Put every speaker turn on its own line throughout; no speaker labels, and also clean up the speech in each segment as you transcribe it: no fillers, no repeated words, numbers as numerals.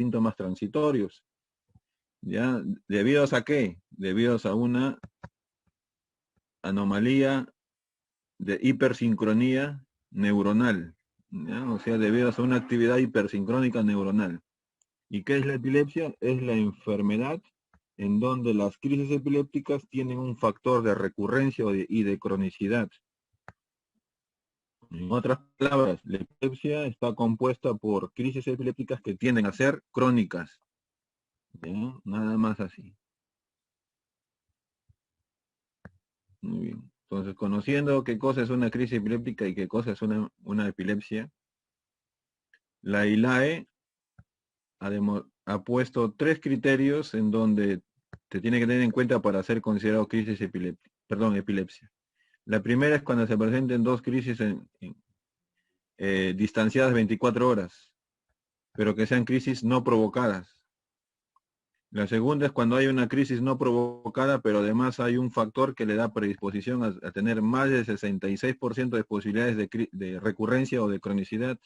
síntomas transitorios. ¿Ya? ¿Debidos a qué? Debidos a una anomalía de hipersincronía neuronal, ¿ya? O sea, debido a una actividad hipersincrónica neuronal. ¿Y qué es la epilepsia? Es la enfermedad en donde las crisis epilépticas tienen un factor de recurrencia y de cronicidad. En otras palabras, la epilepsia está compuesta por crisis epilépticas que tienden a ser crónicas. ¿Ya? Nada más así. Muy bien. Entonces, conociendo qué cosa es una crisis epiléptica y qué cosa es una epilepsia, la ILAE ha puesto 3 criterios en donde te tiene que tener en cuenta para ser considerado crisis epiléptica, epilepsia. La primera es cuando se presenten 2 crisis distanciadas 24 horas, pero que sean crisis no provocadas. La segunda es cuando hay una crisis no provocada, pero además hay un factor que le da predisposición a tener más del 66% de posibilidades de recurrencia o de cronicidad.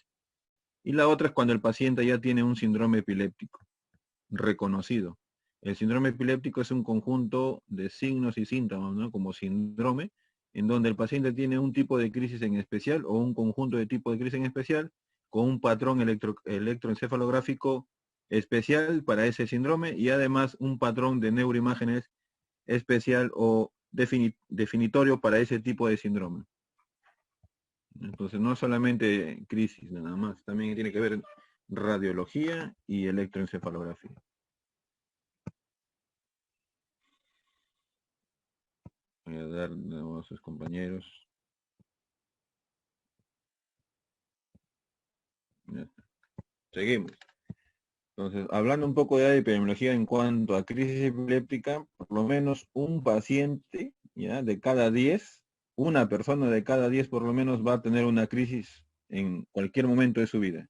Y la otra es cuando el paciente ya tiene un síndrome epiléptico reconocido. El síndrome epiléptico es un conjunto de signos y síntomas, ¿no? Como síndrome, en donde el paciente tiene un tipo de crisis en especial o un conjunto de tipos de crisis en especial con un patrón electroencefalográfico especial para ese síndrome y además un patrón de neuroimágenes especial o definitorio para ese tipo de síndrome. Entonces no solamente crisis nada más, también tiene que ver radiología y electroencefalografía. Voy a dar de nuevo a sus compañeros. Ya está. Seguimos. Entonces, hablando un poco de epidemiología en cuanto a crisis epiléptica, por lo menos un paciente, ¿ya? De cada 10, una persona de cada 10 por lo menos va a tener una crisis en cualquier momento de su vida,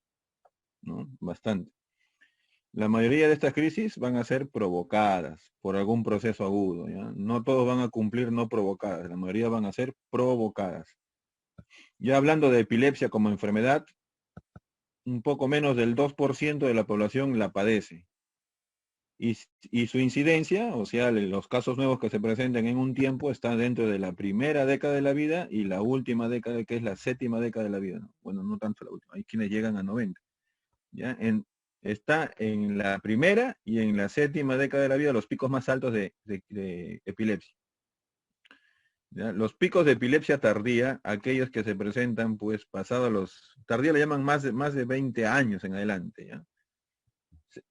¿no? Bastante. La mayoría de estas crisis van a ser provocadas por algún proceso agudo, ¿ya? No todos van a cumplir no provocadas, la mayoría van a ser provocadas. Ya hablando de epilepsia como enfermedad, un poco menos del 2% de la población la padece. Y su incidencia, o sea, los casos nuevos que se presenten en un tiempo, están dentro de la primera década de la vida y la última década, que es la 7ª década de la vida, ¿no? Bueno, no tanto la última, hay quienes llegan a 90. ¿Ya? Está en la primera y en la 7ª década de la vida los picos más altos de epilepsia. ¿Ya? Los picos de epilepsia tardía, aquellos que se presentan pues pasados los, tardía le llaman más de 20 años en adelante, ¿ya?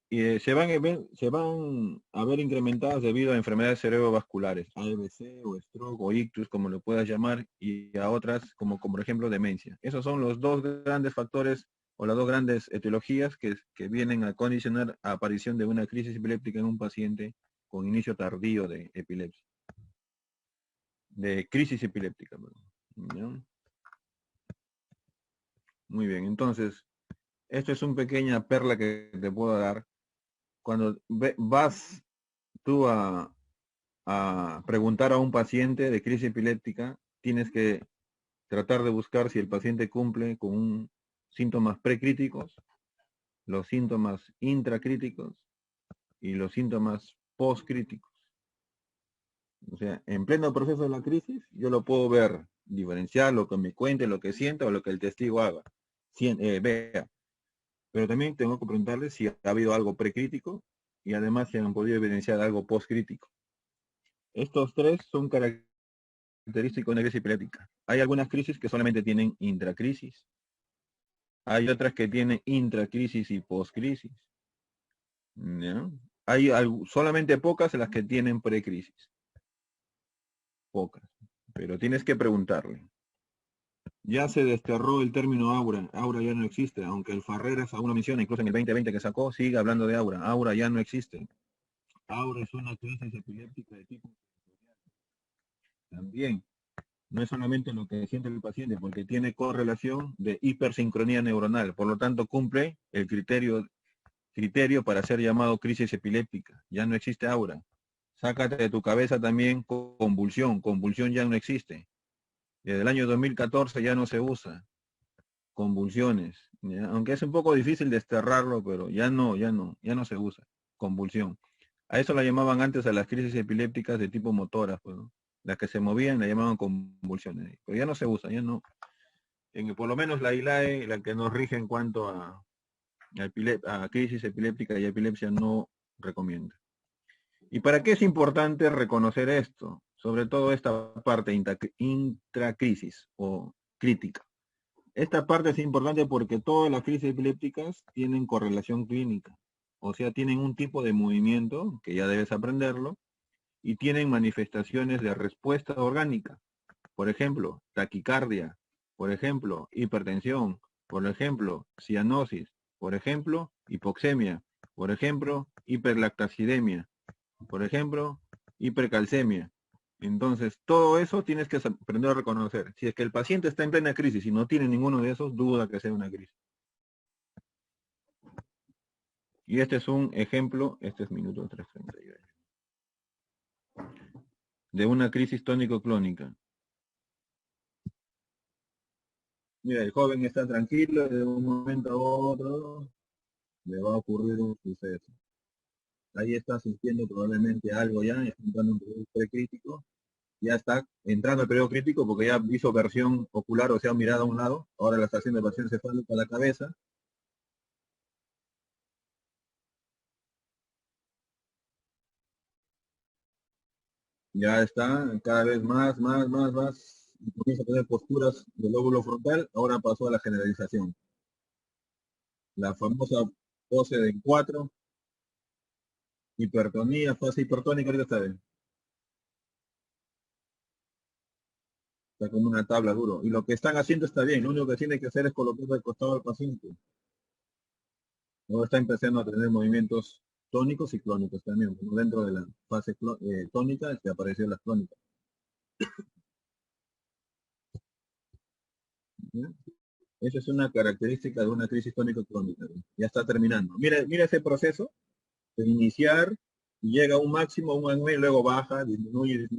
Se van a ver incrementadas debido a enfermedades cerebrovasculares, ABC o stroke o ictus, como lo puedas llamar, y a otras como por ejemplo demencia. Esos son los 2 grandes factores o las 2 grandes etiologías que vienen a condicionar la aparición de una crisis epiléptica en un paciente con inicio tardío de epilepsia. De crisis epiléptica. ¿Ya? Muy bien, entonces, esto es una pequeña perla que te puedo dar. Cuando vas tú a preguntar a un paciente de crisis epiléptica, tienes que tratar de buscar si el paciente cumple con síntomas precríticos, los síntomas intracríticos y los síntomas postcríticos. O sea, en pleno proceso de la crisis, yo lo puedo ver, diferenciar lo que me cuente, lo que sienta o lo que el testigo haga, vea. Pero también tengo que preguntarle si ha habido algo precrítico y además si han podido evidenciar algo postcrítico. Estos 3 son característicos de una crisis epiléptica. Hay algunas crisis que solamente tienen intracrisis. Hay otras que tienen intracrisis y postcrisis. ¿Ya? Hay solamente pocas las que tienen precrisis. Pocas. Pero tienes que preguntarle. Ya se desterró el término aura. Aura ya no existe. Aunque el Farreras aún lo menciona, incluso en el 2020 que sacó, sigue hablando de aura. Aura ya no existe. Aura es una crisis epiléptica de tipo también. No es solamente lo que siente el paciente, porque tiene correlación de hipersincronía neuronal. Por lo tanto, cumple el criterio para ser llamado crisis epiléptica. Ya no existe aura. Sácate de tu cabeza también convulsión. Convulsión ya no existe. Desde el año 2014 ya no se usa. Convulsiones. ¿ya? Aunque es un poco difícil desterrarlo, pero ya no se usa. Convulsión. A eso la llamaban antes a las crisis epilépticas de tipo motoras, pues, ¿no? Las que se movían la llamaban convulsiones. Pero ya no se usa, ya no. Por lo menos la ILAE, la que nos rige en cuanto a crisis epiléptica y epilepsia, no recomienda. ¿Y para qué es importante reconocer esto? Sobre todo esta parte intracrisis o crítica. Esta parte es importante porque todas las crisis epilépticas tienen correlación clínica. O sea, tienen un tipo de movimiento, que ya debes aprenderlo, y tienen manifestaciones de respuesta orgánica. Por ejemplo, taquicardia, por ejemplo, hipertensión, por ejemplo, cianosis, por ejemplo, hipoxemia, por ejemplo, hiperlactacidemia, por ejemplo, hipercalcemia. Entonces, todo eso tienes que aprender a reconocer. Si es que el paciente está en plena crisis y no tiene ninguno de esos, duda que sea una crisis. Y este es un ejemplo, este es minuto 3:38, de una crisis tónico-clónica. Mira, el joven está tranquilo, de un momento a otro le va a ocurrir un suceso. Ahí está sintiendo probablemente algo ya, está entrando en un periodo precrítico, ya está entrando el periodo crítico porque ya hizo versión ocular, o sea, mirada a un lado, ahora la está haciendo versión cefálica a la cabeza. Ya está cada vez más, y comienza a tener posturas del lóbulo frontal, ahora pasó a la generalización. La famosa pose de 4, hipertonía, fase hipertónica, ahorita está bien. Está como una tabla duro. Y lo que están haciendo está bien, lo único que tiene que hacer es colocar al costado al paciente. Luego está empezando a tener movimientos tónicos y clónicos también. Dentro de la fase tónica que apareció las clónicas. ¿Ya? Esa es una característica de una crisis tónico-clónica. Ya está terminando. Mira ese proceso de iniciar, llega a un máximo, un anual, luego baja, disminuye.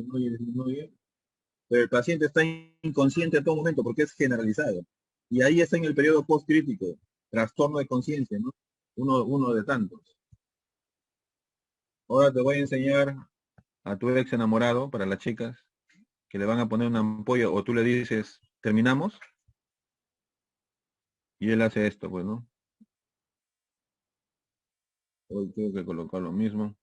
Pero el paciente está inconsciente a todo momento porque es generalizado. Y ahí está en el periodo postcrítico, trastorno de conciencia, ¿no? Uno de tantos. Ahora te voy a enseñar a tu ex enamorado, para las chicas, que le van a poner una ampolla, o tú le dices, ¿terminamos? Y él hace esto, pues, ¿no? Hoy tengo que colocar lo mismo.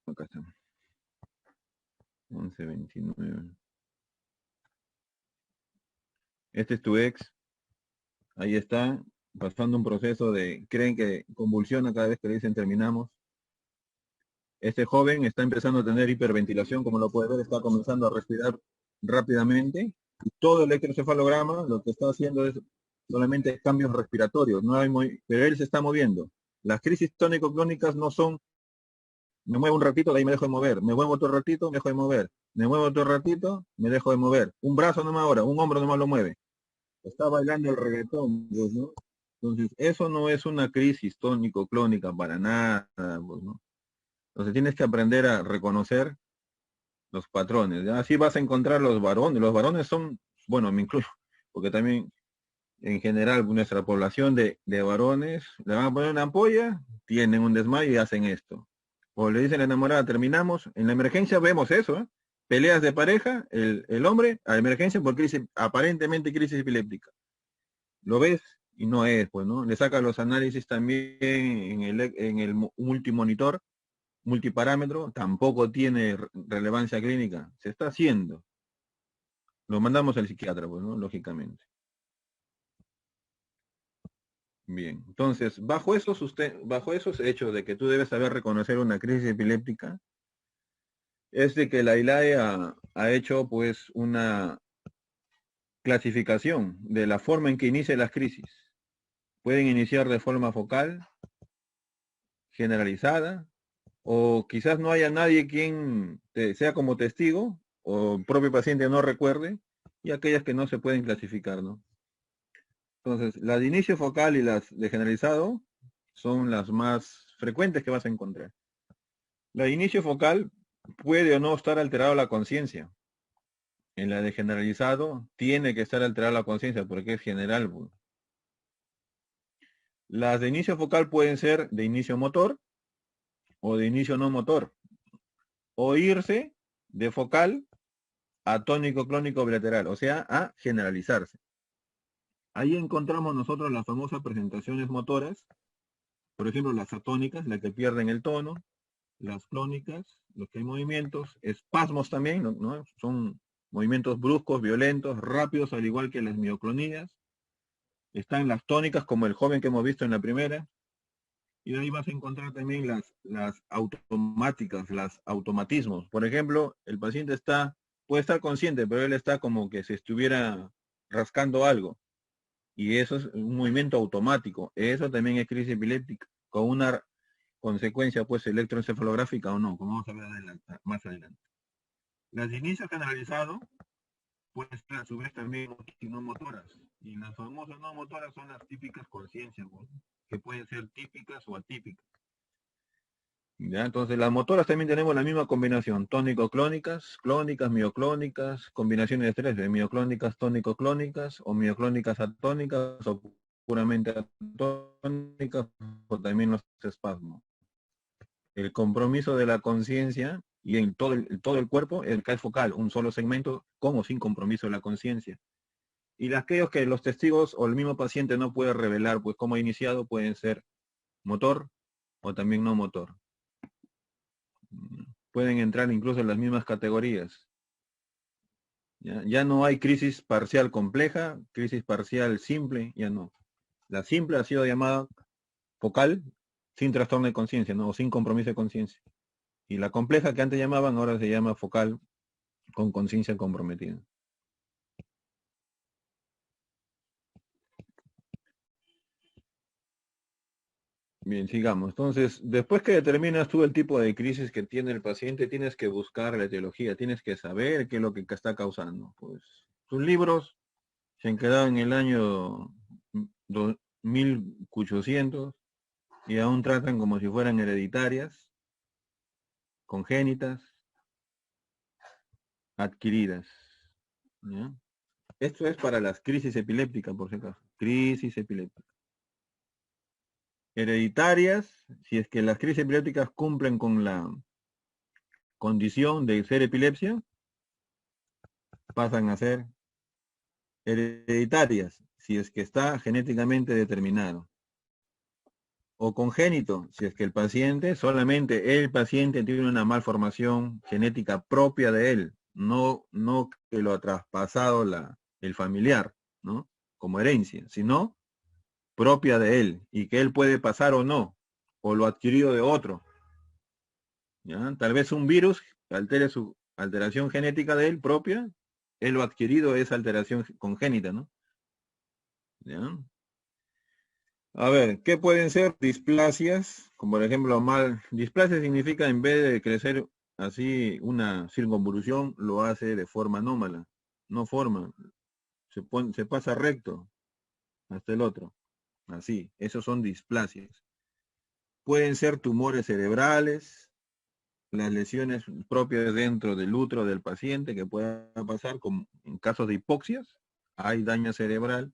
Acá está. 11:29. Este es tu ex. Ahí está, pasando un proceso de, creen que convulsiona cada vez que le dicen terminamos. Este joven está empezando a tener hiperventilación, como lo puede ver, está comenzando a respirar rápidamente. Y todo el electrocefalograma lo que está haciendo es solamente cambios respiratorios, no hay pero él se está moviendo. Las crisis tónico-clónicas no son, me muevo un ratito, de ahí me dejo de mover, me muevo otro ratito, me dejo de mover, me muevo otro ratito, me dejo de mover. Un brazo nomás ahora, un hombro nomás lo mueve. Está bailando el reggaetón, pues, ¿no? Entonces, eso no es una crisis tónico-clónica para nada, pues, ¿no? Entonces tienes que aprender a reconocer los patrones. ¿Ya? Así vas a encontrar los varones. Los varones son, bueno, me incluyo, porque también en general nuestra población de varones le van a poner una ampolla, tienen un desmayo y hacen esto. O le dicen a la enamorada, terminamos. En la emergencia vemos eso, ¿eh? Peleas de pareja, el hombre a emergencia por crisis, aparentemente crisis epiléptica. Lo ves y no es, pues, ¿no? Le saca los análisis también en el multimonitor, multiparámetro, tampoco tiene relevancia clínica. Se está haciendo. Lo mandamos al psiquiatra, pues, ¿no? Lógicamente. Bien. Entonces, bajo esos hechos de que tú debes saber reconocer una crisis epiléptica, es de que la ILAE ha hecho, pues, una clasificación de la forma en que inicia las crisis. Pueden iniciar de forma focal, generalizada, o quizás no haya nadie quien sea como testigo, o el propio paciente no recuerde, y aquellas que no se pueden clasificar, ¿no? Entonces, las de inicio focal y las de generalizado son las más frecuentes que vas a encontrar. La de inicio focal puede o no estar alterado la conciencia. En la de generalizado tiene que estar alterada la conciencia porque es general, pues. Las de inicio focal pueden ser de inicio motor o de inicio no motor. O irse de focal a tónico clónico bilateral, o sea, a generalizarse. Ahí encontramos nosotros las famosas presentaciones motoras, por ejemplo, las atónicas, las que pierden el tono, las clónicas, los que hay movimientos, espasmos también, ¿no? Son movimientos bruscos, violentos, rápidos, al igual que las mioclonías. Están las tónicas, como el joven que hemos visto en la primera, y de ahí vas a encontrar también las automáticas, las automatismos. Por ejemplo, el paciente puede estar consciente, pero él está como que se estuviera rascando algo. Y eso es un movimiento automático. Eso también es crisis epiléptica, con una consecuencia pues electroencefalográfica o no, como vamos a ver más adelante. Las de inicio generalizado pueden ser a su vez también no motoras. Y las famosas no motoras son las típicas conciencias, ¿no? Que pueden ser típicas o atípicas. ¿Ya? Entonces las motoras también tenemos la misma combinación, tónico-clónicas, clónicas, mioclónicas, combinaciones de tres, de mioclónicas, tónico-clónicas, o mioclónicas atónicas, o puramente atónicas, o también los espasmos. El compromiso de la conciencia y en todo el cuerpo, el CAE focal, un solo segmento, con o sin compromiso de la conciencia. Y aquellos que los testigos o el mismo paciente no puede revelar, pues como ha iniciado, pueden ser motor o también no motor. Pueden entrar incluso en las mismas categorías. Ya no hay crisis parcial compleja, crisis parcial simple, ya no. La simple ha sido llamada focal sin trastorno de conciencia, ¿no? O sin compromiso de conciencia. Y la compleja que antes llamaban ahora se llama focal con conciencia comprometida. Bien, sigamos. Entonces, después que determinas tú el tipo de crisis que tiene el paciente, tienes que buscar la etiología, tienes que saber qué es lo que está causando. Pues sus libros se han quedado en el año 1800 y aún tratan como si fueran hereditarias, congénitas, adquiridas. ¿Ya? Esto es para las crisis epilépticas, por si acaso. Crisis epiléptica. Hereditarias, si es que las crisis epilépticas cumplen con la condición de ser epilepsia, pasan a ser hereditarias, si es que está genéticamente determinado. O congénito, si es que solamente el paciente tiene una malformación genética propia de él, no que lo ha traspasado el familiar, ¿no? Como herencia, sino propia de él, y que él puede pasar o no, o lo adquirido de otro. ¿Ya? Tal vez un virus altere su alteración genética de él propia, él lo adquirido es alteración congénita, ¿no? ¿Ya? A ver, ¿qué pueden ser displasias? Como por ejemplo, displasia significa en vez de crecer así una circunvolución, lo hace de forma anómala. No forma, se pasa recto hasta el otro. Así, esos son displasias. Pueden ser tumores cerebrales, las lesiones propias dentro del útero del paciente que pueda pasar como en casos de hipoxias, hay daño cerebral.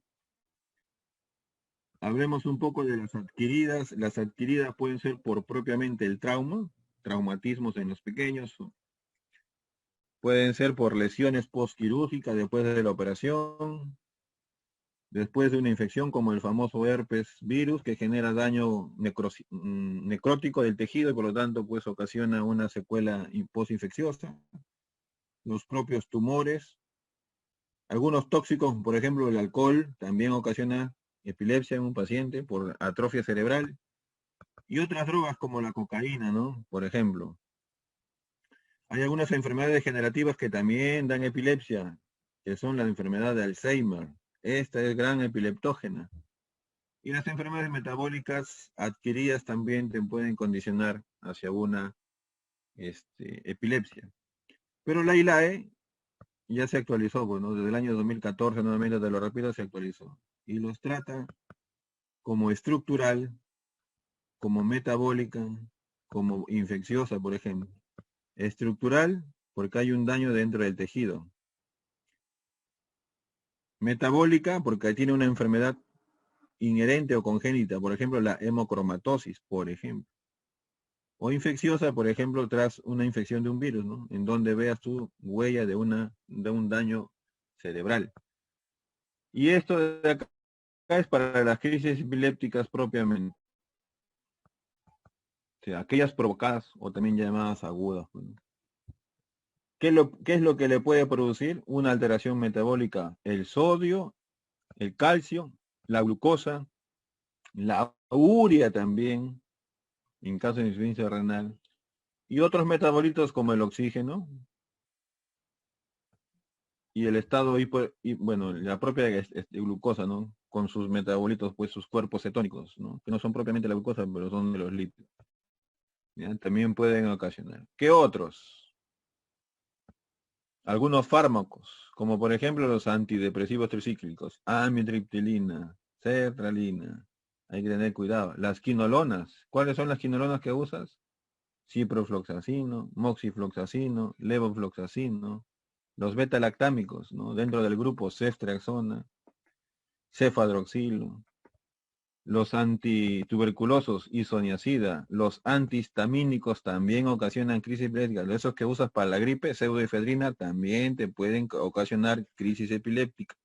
Hablemos un poco de las adquiridas. Las adquiridas pueden ser por propiamente el trauma, traumatismos en los pequeños, pueden ser por lesiones postquirúrgicas después de la operación, después de una infección como el famoso herpes virus que genera daño necrótico del tejido y por lo tanto pues ocasiona una secuela postinfecciosa, los propios tumores, algunos tóxicos, por ejemplo el alcohol también ocasiona epilepsia en un paciente por atrofia cerebral. Y otras drogas como la cocaína, ¿no? Por ejemplo. Hay algunas enfermedades degenerativas que también dan epilepsia, que son la enfermedad de Alzheimer. Esta es gran epileptógena. Y las enfermedades metabólicas adquiridas también te pueden condicionar hacia una epilepsia. Pero la ILAE ya se actualizó, bueno, desde el año 2014 nuevamente, te lo repito, se actualizó. Y los trata como estructural, como metabólica, como infecciosa, por ejemplo. Estructural, porque hay un daño dentro del tejido. Metabólica, porque tiene una enfermedad inherente o congénita, por ejemplo, la hemocromatosis, por ejemplo. O infecciosa, por ejemplo, tras una infección de un virus, ¿no? En donde veas tu huella de un daño cerebral. Y esto de acá es para las crisis epilépticas propiamente. O sea, aquellas provocadas o también llamadas agudas. Bueno. ¿Qué es lo que le puede producir? Una alteración metabólica. El sodio, el calcio, la glucosa, la urea también, en caso de insuficiencia renal, y otros metabolitos como el oxígeno y el estado y bueno, la propia glucosa, ¿no? Con sus metabolitos, pues sus cuerpos cetónicos, ¿no? Que no son propiamente la glucosa, pero son de los lípidos. ¿Ya? También pueden ocasionar. ¿Qué otros? Algunos fármacos, como por ejemplo los antidepresivos tricíclicos, amitriptilina, sertralina. Hay que tener cuidado. Las quinolonas. ¿Cuáles son las quinolonas que usas? Ciprofloxacino, moxifloxacino, levofloxacino, los beta-lactámicos, ¿no? Dentro del grupo ceftriaxona, cefadroxilo, los antituberculosos, isoniazida, los antihistamínicos también ocasionan crisis epiléptica. Esos que usas para la gripe, pseudoefedrina, también te pueden ocasionar crisis epiléptica.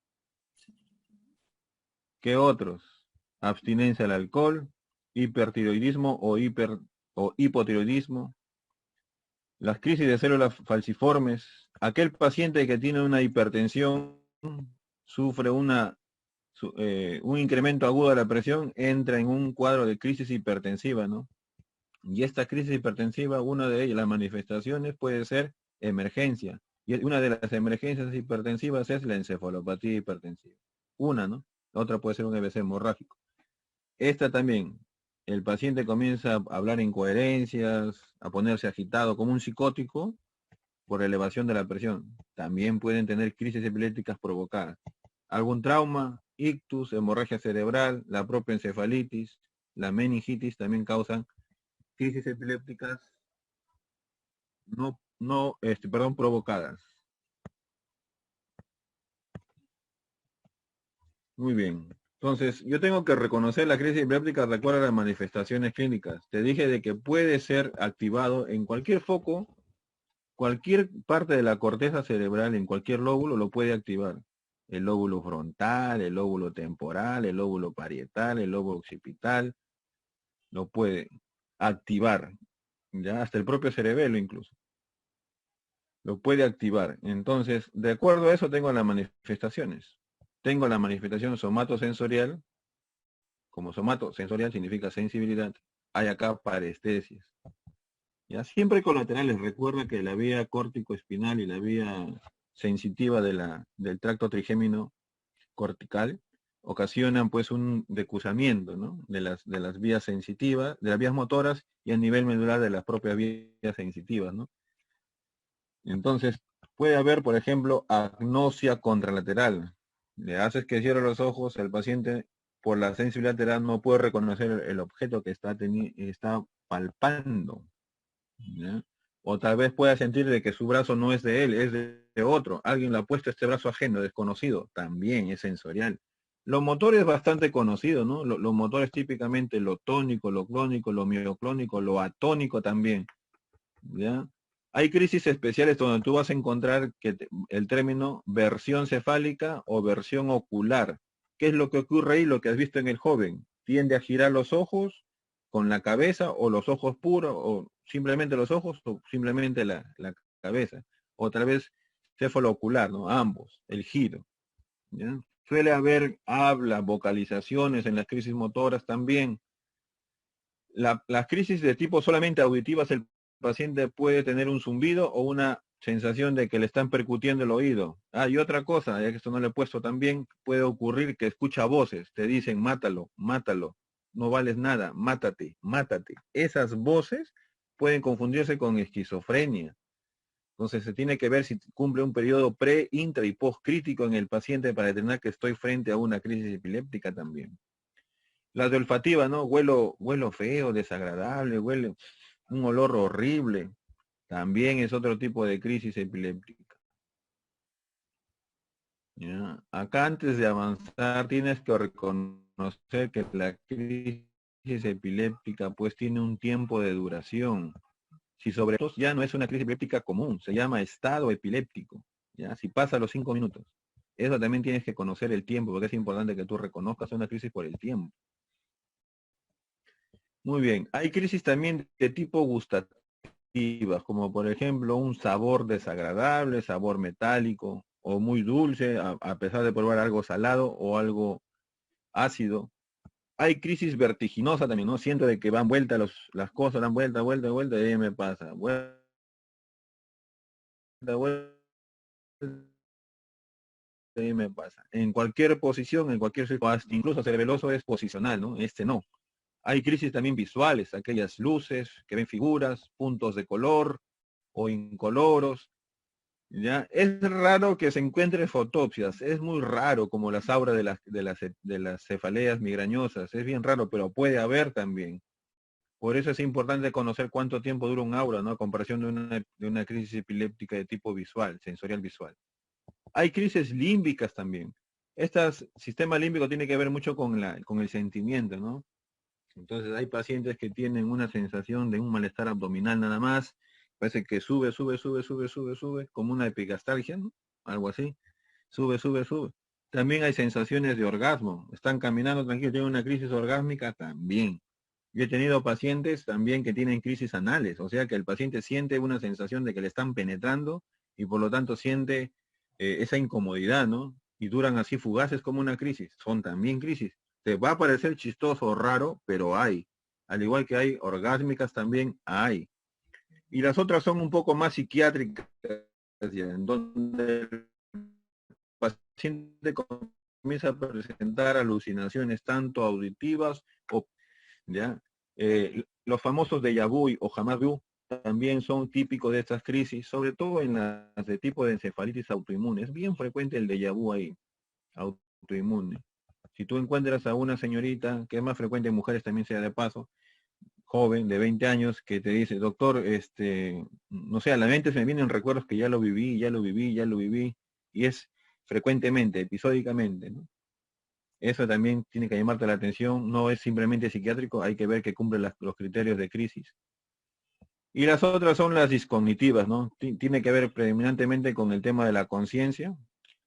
¿Qué otros? Abstinencia al alcohol, hipertiroidismo o hipotiroidismo, las crisis de células falciformes, aquel paciente que tiene una hipertensión, sufre un incremento agudo de la presión, entra en un cuadro de crisis hipertensiva, ¿no? Y esta crisis hipertensiva, una de ellas, las manifestaciones puede ser emergencia. Y una de las emergencias hipertensivas es la encefalopatía hipertensiva. Una, ¿no? La otra puede ser un EBC hemorrágico. Esta también, el paciente comienza a hablar incoherencias, a ponerse agitado como un psicótico por elevación de la presión. También pueden tener crisis epilépticas provocadas. Algún trauma, ictus, hemorragia cerebral, la propia encefalitis, la meningitis también causan crisis epilépticas provocadas. Muy bien. Entonces, yo tengo que reconocer la crisis epiléptica de acuerdo a las manifestaciones clínicas. Te dije de que puede ser activado en cualquier foco, cualquier parte de la corteza cerebral, en cualquier lóbulo, lo puede activar. El lóbulo frontal, el lóbulo temporal, el lóbulo parietal, el lóbulo occipital, lo puede activar. Ya hasta el propio cerebelo incluso. Lo puede activar. Entonces, de acuerdo a eso tengo las manifestaciones. Tengo la manifestación somatosensorial. Como somatosensorial significa sensibilidad. Hay acá parestesias. Ya siempre colaterales. Recuerda que la vía córtico-espinal y la vía sensitiva del tracto trigémino cortical ocasionan pues un decusamiento, ¿no? de las vías sensitivas, de las vías motoras y a nivel medular de las propias vías sensitivas, ¿no? Entonces, puede haber, por ejemplo, agnosia contralateral. Le haces que cierre los ojos, el paciente por la sensibilidad lateral no puede reconocer el objeto que está palpando. ¿Ya? O tal vez pueda sentir de que su brazo no es de él, es de otro. Alguien le ha puesto este brazo ajeno, desconocido. También es sensorial. Lo motor es bastante conocido, ¿no? Los motores típicamente lo tónico, lo clónico, lo mioclónico, lo atónico también. ¿Ya? Hay crisis especiales donde tú vas a encontrar el término versión cefálica o versión ocular. ¿Qué es lo que ocurre ahí? Lo que has visto en el joven. Tiende a girar los ojos con la cabeza o los ojos puros o simplemente los ojos o simplemente la cabeza. Otra vez cefaloocular, ¿no? Ambos, el giro. ¿Ya? Suele haber habla, vocalizaciones en las crisis motoras también. Las crisis de tipo solamente auditivas, el paciente puede tener un zumbido o una sensación de que le están percutiendo el oído. Ah, y otra cosa, ya que esto no le he puesto también, puede ocurrir que escucha voces, te dicen, mátalo, mátalo, no vales nada, mátate, mátate. Esas voces pueden confundirse con esquizofrenia. Entonces se tiene que ver si cumple un periodo pre, intra y post crítico en el paciente para determinar que estoy frente a una crisis epiléptica también. Las de olfativa, ¿no? Huelo feo, desagradable, huele un olor horrible. También es otro tipo de crisis epiléptica. ¿Ya? Acá antes de avanzar tienes que reconocer que la crisis epiléptica pues tiene un tiempo de duración. Si sobre todo ya no es una crisis epiléptica común, se llama estado epiléptico, ¿ya? Si pasa los 5 minutos. Eso también tienes que conocer el tiempo, porque es importante que tú reconozcas una crisis por el tiempo. Muy bien, hay crisis también de tipo gustativas, como por ejemplo un sabor desagradable, sabor metálico, o muy dulce, a pesar de probar algo salado o algo ácido. Hay crisis vertiginosa también, ¿no? Siento de que van vuelta las cosas, dan vuelta, vuelta, vuelta, y ahí me pasa. Vuelta, vuelta, y me pasa. En cualquier posición, en cualquier situación, incluso cerebeloso es posicional, ¿no? Este no. Hay crisis también visuales, aquellas luces que ven figuras, puntos de color o incoloros. ¿Ya? Es raro que se encuentre fotopsias, es muy raro como las auras de las cefaleas migrañosas, es bien raro, pero puede haber también. Por eso es importante conocer cuánto tiempo dura un aura, ¿no? A comparación de una crisis epiléptica de tipo visual, sensorial visual. Hay crisis límbicas también. Este sistema límbico tiene que ver mucho con el sentimiento, ¿no? Entonces hay pacientes que tienen una sensación de un malestar abdominal nada más, parece que sube, sube, sube, sube, sube, sube, como una epigastalgia, ¿no? Algo así, sube, sube, sube. También hay sensaciones de orgasmo, están caminando tranquilos, tienen una crisis orgásmica también. Yo he tenido pacientes también que tienen crisis anales, o sea que el paciente siente una sensación de que le están penetrando y por lo tanto siente esa incomodidad, ¿no? Y duran así fugaces como una crisis, son también crisis. Te va a parecer chistoso o raro, pero hay. Al igual que hay orgásmicas también hay. Y las otras son un poco más psiquiátricas, ya, en donde el paciente comienza a presentar alucinaciones tanto auditivas o ¿ya? Los famosos déjà vu o jamás vu también son típicos de estas crisis, sobre todo en las de tipo de encefalitis autoinmune. Es bien frecuente el déjà vu ahí, autoinmune. Si tú encuentras a una señorita, que es más frecuente en mujeres también sea de paso, joven de 20 años, que te dice, doctor, no sé, a la mente se me vienen recuerdos que ya lo viví, ya lo viví, ya lo viví, y es frecuentemente, episódicamente, ¿no? Eso también tiene que llamarte la atención, no es simplemente psiquiátrico, hay que ver que cumple los criterios de crisis. Y las otras son las discognitivas, ¿no? Tiene que ver predominantemente con el tema de la conciencia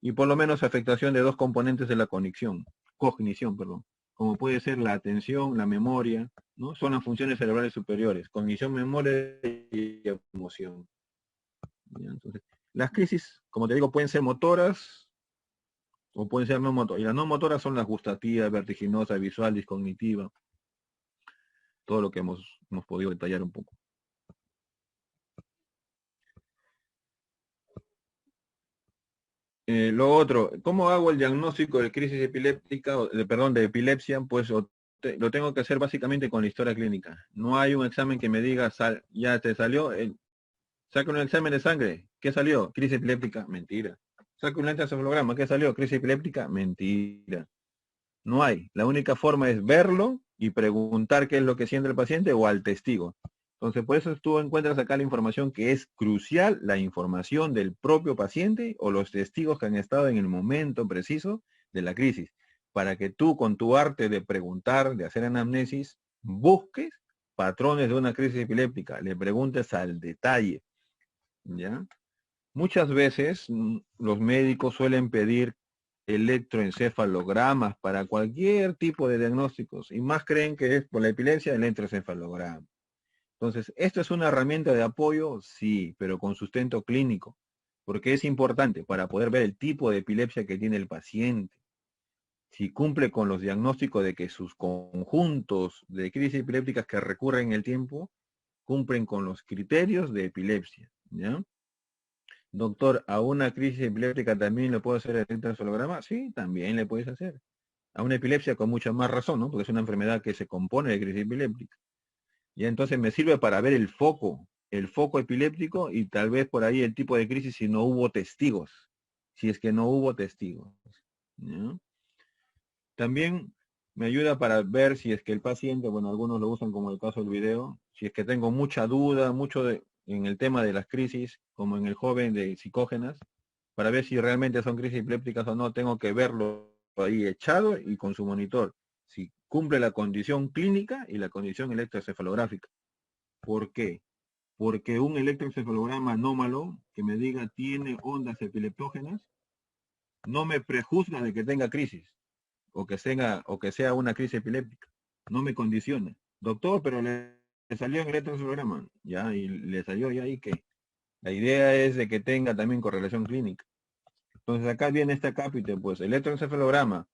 y por lo menos afectación de dos componentes de la cognición, perdón, como puede ser la atención, la memoria, ¿no? Son las funciones cerebrales superiores, cognición, memoria y emoción. ¿Ya? Entonces, las crisis, como te digo, pueden ser motoras, o pueden ser no motoras. Y las no motoras son las gustativas, vertiginosas, visual, discognitiva, todo lo que hemos podido detallar un poco. Lo otro, ¿cómo hago el diagnóstico de crisis epiléptica, perdón, de epilepsia? Pues lo tengo que hacer básicamente con la historia clínica. No hay un examen que me diga, ya te salió, saca un examen de sangre, ¿qué salió? Crisis epiléptica, mentira. Saca un encefalograma, ¿qué salió? Crisis epiléptica, mentira. No hay. La única forma es verlo y preguntar qué es lo que siente el paciente o al testigo. Entonces, por eso tú encuentras acá la información que es crucial, la información del propio paciente o los testigos que han estado en el momento preciso de la crisis, para que tú con tu arte de preguntar, de hacer anamnesis, busques patrones de una crisis epiléptica, le preguntes al detalle, ¿ya? Muchas veces los médicos suelen pedir electroencefalogramas para cualquier tipo de diagnósticos y más creen que es por la epilepsia el electroencefalograma. Entonces, ¿esto es una herramienta de apoyo? Sí, pero con sustento clínico, porque es importante para poder ver el tipo de epilepsia que tiene el paciente. Si cumple con los diagnósticos de que sus conjuntos de crisis epilépticas que recurren en el tiempo cumplen con los criterios de epilepsia, ¿ya? Doctor, ¿a una crisis epiléptica también le puedo hacer el electroencefalograma? Sí, también le puedes hacer. A una epilepsia con mucha más razón, ¿no? Porque es una enfermedad que se compone de crisis epiléptica. Y entonces me sirve para ver el foco epiléptico y tal vez por ahí el tipo de crisis si no hubo testigos, si es que no hubo testigos. ¿Ya? También me ayuda para ver si es que el paciente, bueno, algunos lo usan como el caso del video, si es que tengo mucha duda, en el tema de las crisis, como en el joven de psicógenas, para ver si realmente son crisis epilépticas o no, tengo que verlo ahí echado y con su monitor, si cumple la condición clínica y la condición electroencefalográfica. ¿Por qué? Porque un electroencefalograma anómalo que me diga tiene ondas epileptógenas, no me prejuzga de que tenga crisis o que sea una crisis epiléptica. No me condiciona. Doctor, pero le salió en el electroencefalograma. Ya, y le salió ya ahí que la idea es de que tenga también correlación clínica. Entonces acá viene esta cápita, pues el electroencefalograma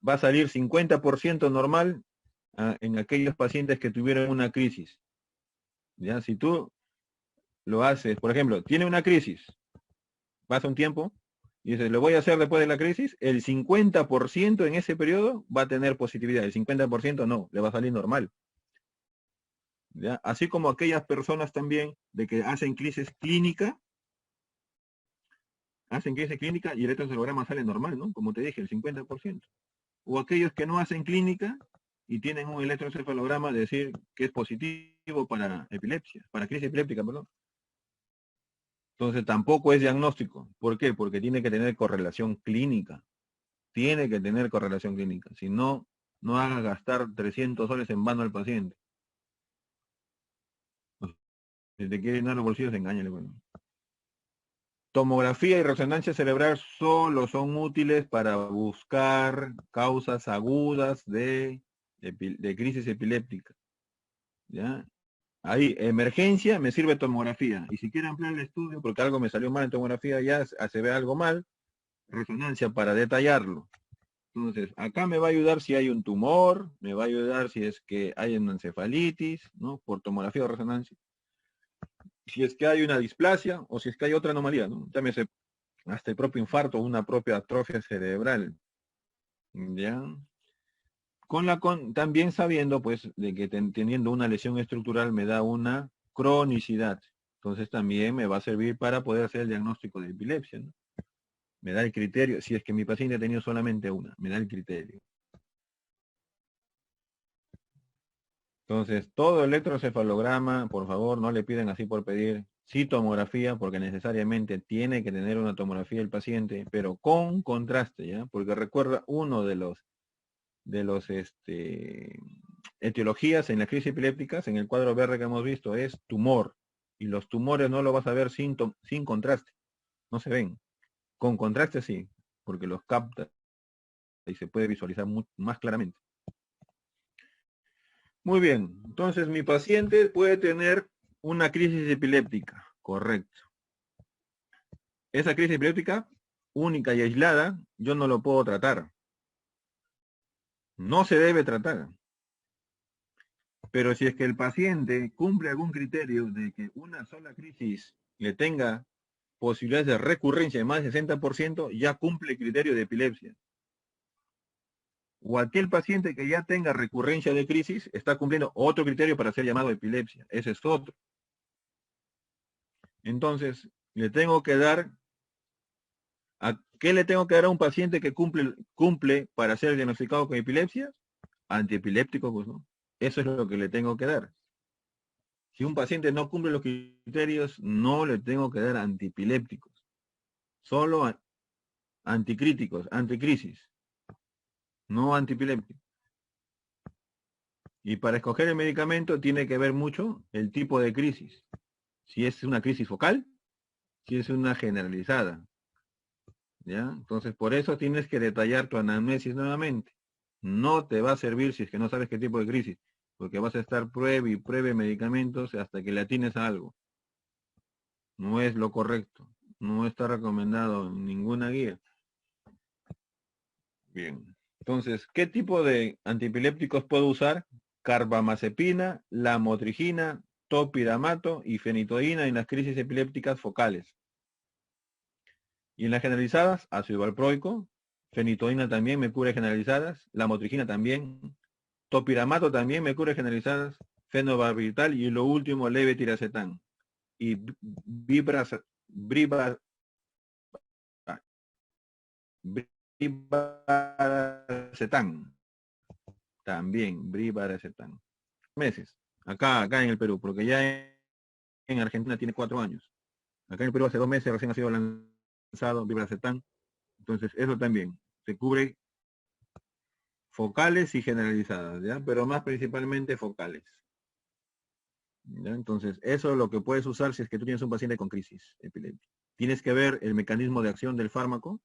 va a salir 50% normal en aquellos pacientes que tuvieron una crisis. Ya, si tú lo haces, por ejemplo, tiene una crisis, pasa un tiempo, y dices, lo voy a hacer después de la crisis, el 50% en ese periodo va a tener positividad, el 50% no, le va a salir normal. ¿Ya? Así como aquellas personas también de que hacen crisis clínica y el electroencefalograma sale normal, ¿no? Como te dije, el 50%. O aquellos que no hacen clínica y tienen un electroencefalograma, decir que es positivo para epilepsia, para crisis epiléptica, perdón. Entonces tampoco es diagnóstico. ¿Por qué? Porque tiene que tener correlación clínica. Tiene que tener correlación clínica. Si no, no haga gastar 300 soles en vano al paciente. Si te quiere llenar los bolsillos, engáñale. Bueno. Tomografía y resonancia cerebral solo son útiles para buscar causas agudas de crisis epiléptica. ¿Ya? Ahí, emergencia, me sirve tomografía. Y si quiere ampliar el estudio, porque algo me salió mal en tomografía, ya se ve algo mal, resonancia para detallarlo. Entonces, acá me va a ayudar si hay un tumor, me va a ayudar si es que hay una encefalitis, ¿no? Por tomografía o resonancia. Si es que hay una displasia o si es que hay otra anomalía, ¿no? Llámese hasta el propio infarto o una propia atrofia cerebral. ¿Ya? También sabiendo, pues, de que teniendo una lesión estructural me da una cronicidad. Entonces también me va a servir para poder hacer el diagnóstico de epilepsia, ¿no? Me da el criterio, si es que mi paciente ha tenido solamente una, me da el criterio. Entonces, todo electroencefalograma, por favor, no le piden así por pedir, sí tomografía, porque necesariamente tiene que tener una tomografía el paciente, pero con contraste, ¿ya? Porque recuerda, uno de los etiologías en las crisis epilépticas, en el cuadro verde que hemos visto, es tumor. Y los tumores no lo vas a ver sin contraste, no se ven. Con contraste sí, porque los capta y se puede visualizar más claramente. Muy bien, entonces mi paciente puede tener una crisis epiléptica, correcto. Esa crisis epiléptica, única y aislada, yo no lo puedo tratar. No se debe tratar. Pero si es que el paciente cumple algún criterio de que una sola crisis le tenga posibilidades de recurrencia de más del 60%, ya cumple el criterio de epilepsia. O aquel paciente que ya tenga recurrencia de crisis está cumpliendo otro criterio para ser llamado epilepsia. Ese es otro. Entonces, le tengo que dar, ¿qué le tengo que dar a un paciente que cumple para ser diagnosticado con epilepsia? Antiepiléptico, pues no. Eso es lo que le tengo que dar. Si un paciente no cumple los criterios, no le tengo que dar antiepilépticos. Solo anticríticos, anticrisis, no antiepilépticos. Y para escoger el medicamento tiene que ver mucho el tipo de crisis. Si es una crisis focal, si es una generalizada. ¿Ya? Entonces, por eso tienes que detallar tu anamnesis nuevamente. No te va a servir si es que no sabes qué tipo de crisis, porque vas a estar pruebe y pruebe medicamentos hasta que le atines a algo. No es lo correcto. No está recomendado en ninguna guía. Bien. Entonces, ¿qué tipo de antiepilépticos puedo usar? Carbamazepina, lamotrigina, topiramato y fenitoína en las crisis epilépticas focales. Y en las generalizadas, ácido valproico, fenitoína también me cubre generalizadas, lamotrigina también, topiramato también me cubre generalizadas, fenobarbital y lo último levetiracetam. Y brivaracetam también, brivaracetam. Meses, acá en el Perú, porque ya en Argentina tiene 4 años. Acá en el Perú hace 2 meses recién ha sido lanzado Vibracetam. Entonces, eso también. Se cubre focales y generalizadas, ¿ya? Pero más principalmente focales. ¿Ya? Entonces, eso es lo que puedes usar si es que tú tienes un paciente con crisis epiléptica. Tienes que ver el mecanismo de acción del fármaco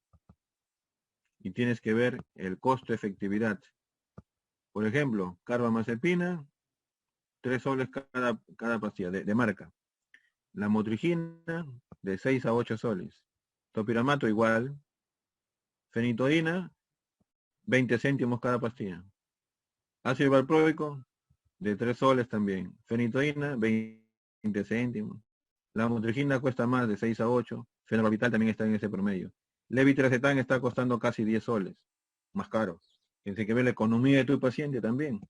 y tienes que ver el costo-efectividad. Por ejemplo, carbamazepina, 3 soles cada pastilla de marca. La motrigina, de 6 a 8 soles. Topiramato igual. Fenitoína, 20 céntimos cada pastilla. Ácido valproico, de 3 soles también. Fenitoína, 20 céntimos. La motrigina cuesta más, de 6 a 8. Fenobarbital también está en ese promedio. Levetiracetam está costando casi 10 soles. Más caro. Tienes que ver la economía de tu paciente también.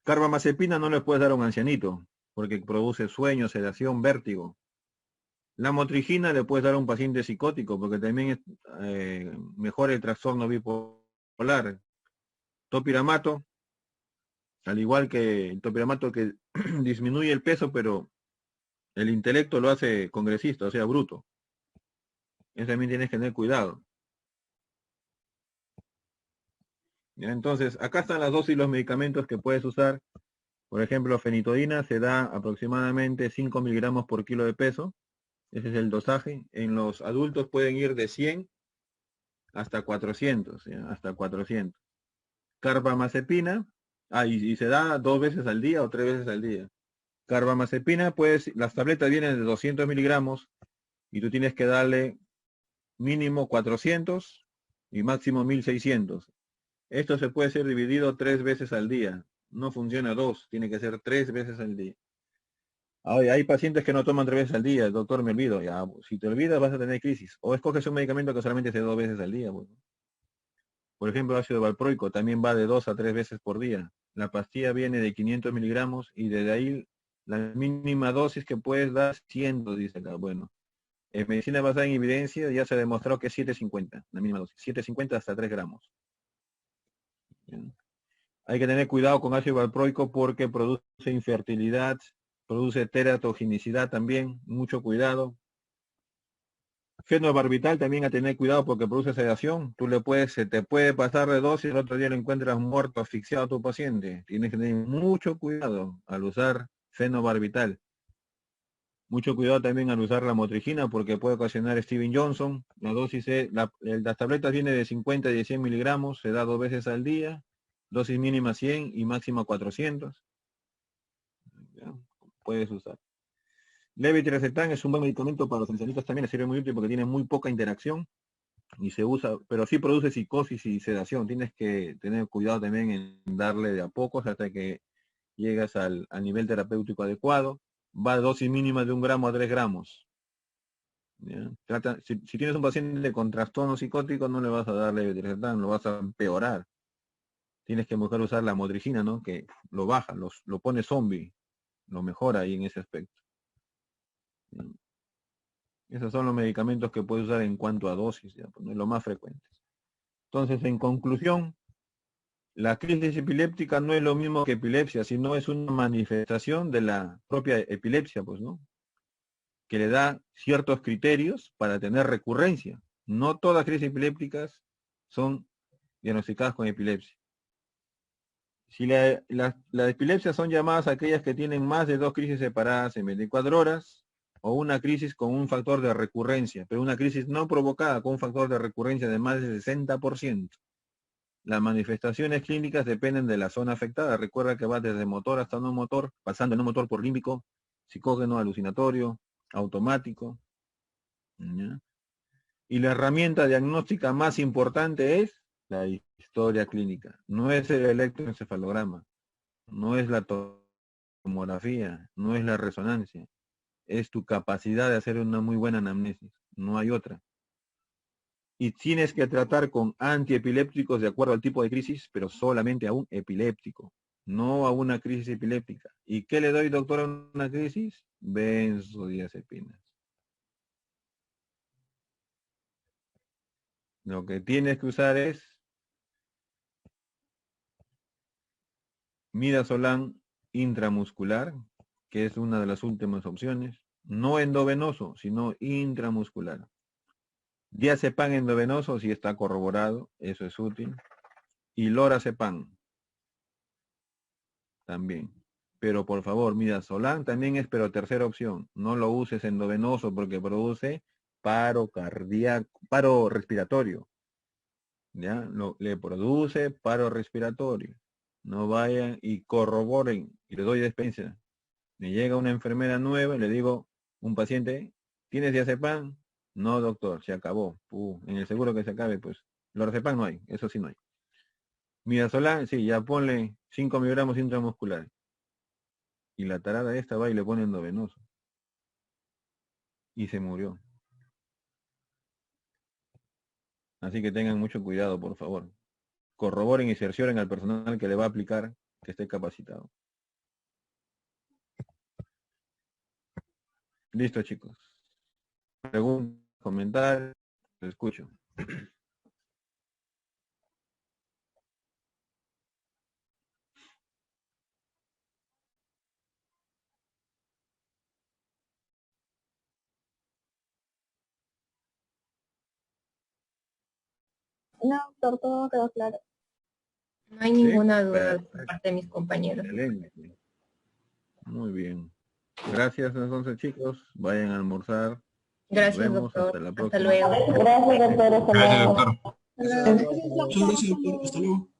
Carbamazepina no le puedes dar a un ancianito, porque produce sueño, sedación, vértigo. La motrigina le puedes dar a un paciente psicótico, porque también mejora el trastorno bipolar. Topiramato, al igual que el topiramato que disminuye el peso, pero el intelecto lo hace congresista, o sea, bruto. Eso también tienes que tener cuidado. ¿Ya? Entonces, acá están las dosis y los medicamentos que puedes usar. Por ejemplo, fenitoína se da aproximadamente 5 miligramos por kilo de peso. Ese es el dosaje. En los adultos pueden ir de 100 hasta 400, ¿ya? Hasta 400. Carbamazepina, y se da 2 veces al día o 3 veces al día. Carbamazepina, pues las tabletas vienen de 200 miligramos y tú tienes que darle mínimo 400 y máximo 1600. Esto se puede ser dividido 3 veces al día. No funciona 2, tiene que ser 3 veces al día. Ahora, hay pacientes que no toman 3 veces al día, doctor, me olvido. Ya, si te olvidas vas a tener crisis. O escoges un medicamento que solamente se 2 veces al día. Bueno. Por ejemplo, ácido valproico también va de 2 a 3 veces por día. La pastilla viene de 500 miligramos y desde ahí la mínima dosis que puedes dar 100, dice acá. Bueno, en medicina basada en evidencia ya se ha demostrado que es 750, la mínima dosis. 750 hasta 3 gramos. ¿Bien? Hay que tener cuidado con ácido valproico porque produce infertilidad, produce teratogenicidad también, mucho cuidado. Fenobarbital también a tener cuidado porque produce sedación. Se te puede pasar de dosis y el otro día lo encuentras muerto, asfixiado a tu paciente. Tienes que tener mucho cuidado al usar fenobarbital. Mucho cuidado también al usar la motrigina porque puede ocasionar Steven Johnson. La dosis las tabletas vienen de 50 y de 100 miligramos, se da 2 veces al día. Dosis mínima 100 y máxima 400. ¿Ya? Puedes usar. Levetiracetam es un buen medicamento para los ancianitos también, le sirve muy útil porque tiene muy poca interacción y se usa, pero sí produce psicosis y sedación. Tienes que tener cuidado también en darle de a pocos hasta que llegas al nivel terapéutico adecuado. Va a dosis mínima de 1 gramo a 3 gramos. ¿Ya? Si tienes un paciente con trastorno psicótico, no le vas a darle levetiracetam, lo vas a empeorar. Tienes que mejor usar la motrigina, ¿no? Que lo baja, lo pone zombie, lo mejora ahí en ese aspecto. ¿Ya? Esos son los medicamentos que puedes usar en cuanto a dosis, ya, pues, ¿no? Lo más frecuentes. Entonces, en conclusión, la crisis epiléptica no es lo mismo que epilepsia, sino es una manifestación de la propia epilepsia, pues, ¿no? Que le da ciertos criterios para tener recurrencia. No todas crisis epilépticas son diagnosticadas con epilepsia. Si las epilepsias son llamadas aquellas que tienen más de 2 crisis separadas en 24 horas, o una crisis con un factor de recurrencia, pero una crisis no provocada con un factor de recurrencia de más del 60%. Las manifestaciones clínicas dependen de la zona afectada. Recuerda que va desde motor hasta no motor, pasando en un motor por límbico, psicógeno, alucinatorio, automático. ¿Ya? Y la herramienta diagnóstica más importante es la historia clínica. No es el electroencefalograma, no es la tomografía, no es la resonancia. Es tu capacidad de hacer una muy buena anamnesis. No hay otra. Y tienes que tratar con antiepilépticos de acuerdo al tipo de crisis, pero solamente a un epiléptico, no a una crisis epiléptica. ¿Y qué le doy, doctor, a una crisis? Benzodiazepinas. Lo que tienes que usar es midazolam intramuscular, que es una de las últimas opciones. No endovenoso, sino intramuscular. Diazepam endovenoso, si está corroborado, eso es útil. Y lorazepam, también. Pero por favor, midazolam también es, pero tercera opción. No lo uses endovenoso porque produce paro cardíaco, paro respiratorio. ¿Ya? Le produce paro respiratorio. No vayan y corroboren y le doy despensa. Me llega una enfermera nueva y le digo, un paciente, ¿tienes diazepam? No, doctor, se acabó. En el seguro que se acabe, pues. Lorazepam no hay, eso sí no hay. Midazolam, sí, ya ponle 5 miligramos intramusculares. Y la tarada esta va y le pone endovenoso. Y se murió. Así que tengan mucho cuidado, por favor. Corroboren y cercioren al personal que le va a aplicar que esté capacitado. Listo, chicos. Preguntas, comentarios, lo escucho.
No, doctor, todo quedó claro.
No hay
¿Sí?
ninguna duda
Perfecto.
por parte de mis compañeros.
Excelente. Muy bien. Gracias entonces, chicos. Vayan a almorzar.
Gracias,
Nos vemos.
doctor.
Hasta la
Hasta
próxima.
luego.
Gracias, doctor. Hasta
Gracias,
luego.
doctor.
Hasta luego.
Muchas gracias, doctor. Hasta luego.